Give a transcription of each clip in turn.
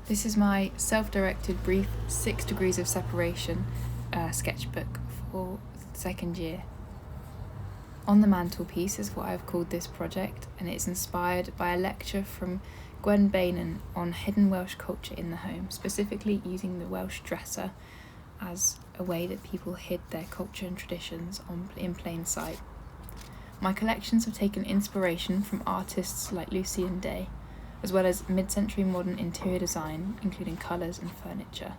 This is my self-directed brief 6 degrees of separation sketchbook for second year. On the mantelpiece is what I've called this project, and it's inspired by a lecture from Gwen Bainan on hidden Welsh culture in the home, specifically using the Welsh dresser as a way that people hid their culture and traditions in plain sight. My collections have taken inspiration from artists like Lucian Day, as well as mid-century modern interior design, including colours and furniture.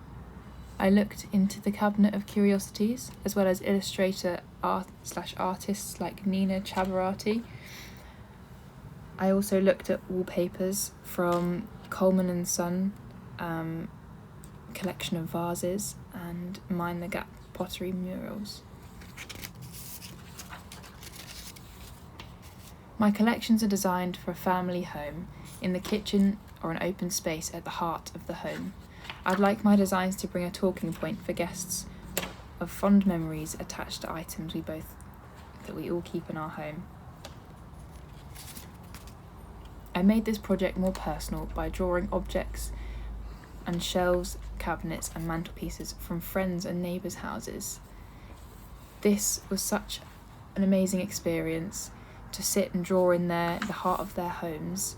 I looked into the cabinet of curiosities, as well as illustrator artists like Nina Chabarati. I also looked at wallpapers from Coleman and Son collection of vases and Mind the Gap pottery murals. My collections are designed for a family home, in the kitchen or an open space at the heart of the home. I'd like my designs to bring a talking point for guests of fond memories attached to items that we all keep in our home. I made this project more personal by drawing objects and shelves, cabinets and mantelpieces from friends and neighbours' houses. This was such an amazing experience to sit and draw in the heart of their homes.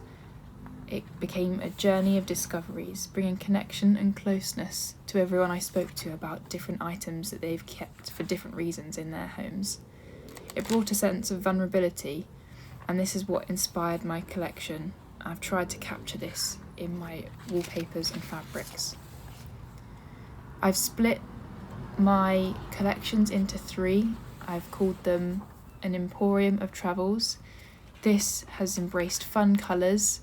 It became a journey of discoveries, bringing connection and closeness to everyone I spoke to about different items that they've kept for different reasons in their homes. It brought a sense of vulnerability, and this is what inspired my collection. I've tried to capture this in my wallpapers and fabrics. I've split my collections into 3. I've called them an emporium of travels. This has embraced fun colours,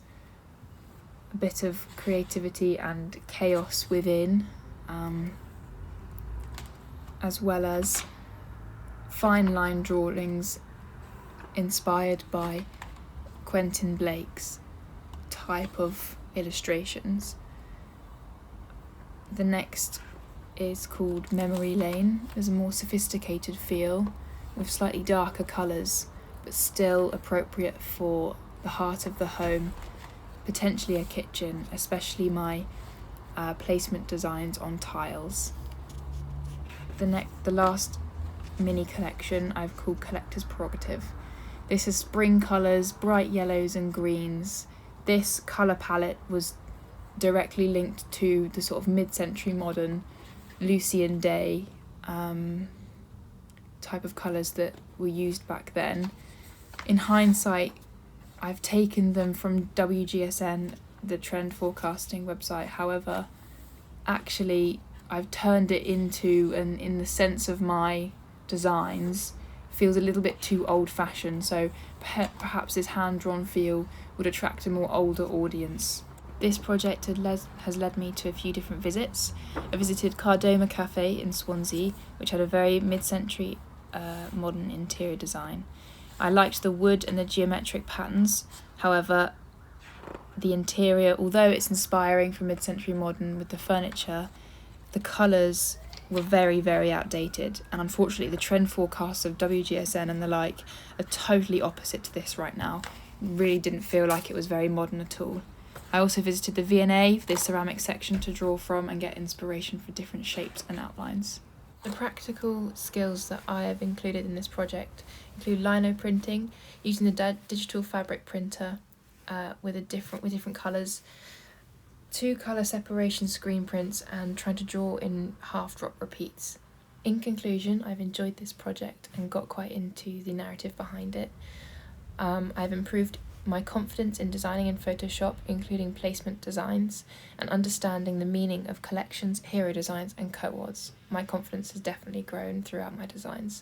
a bit of creativity and chaos within, as well as fine line drawings inspired by Quentin Blake's type of illustrations. The next is called Memory Lane. There's a more sophisticated feel with slightly darker colours, but still appropriate for the heart of the home, potentially a kitchen, especially my placement designs on tiles. The last mini collection I've called Collector's Prerogative. This is spring colours, bright yellows and greens. This colour palette was directly linked to the sort of mid-century modern Lucian Day type of colours that were used back then. In hindsight, I've taken them from WGSN, the trend forecasting website. However, actually, I've turned it into, and in the sense of my designs, feels a little bit too old-fashioned, so perhaps this hand-drawn feel would attract a more older audience. This project has led me to a few different visits. I visited Cardoma Cafe in Swansea, which had a very mid-century modern interior design. I liked the wood and the geometric patterns. However, the interior, although it's inspiring for mid-century modern with the furniture, the colours were very, very outdated, and unfortunately the trend forecasts of WGSN and the like are totally opposite to this right now. It really didn't feel like it was very modern at all. I also visited the V&A, the ceramic section, to draw from and get inspiration for different shapes and outlines. The practical skills that I have included in this project include lino printing, using the digital fabric printer with different colours, 2 colour separation screen prints, and trying to draw in half drop repeats. In conclusion, I've enjoyed this project and got quite into the narrative behind it. I've improved my confidence in designing in Photoshop, including placement designs and understanding the meaning of collections, hero designs and coords. My confidence has definitely grown throughout my designs.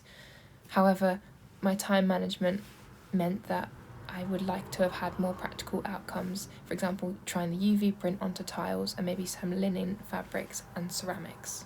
However, my time management meant that I would like to have had more practical outcomes, for example, trying the UV print onto tiles and maybe some linen fabrics and ceramics.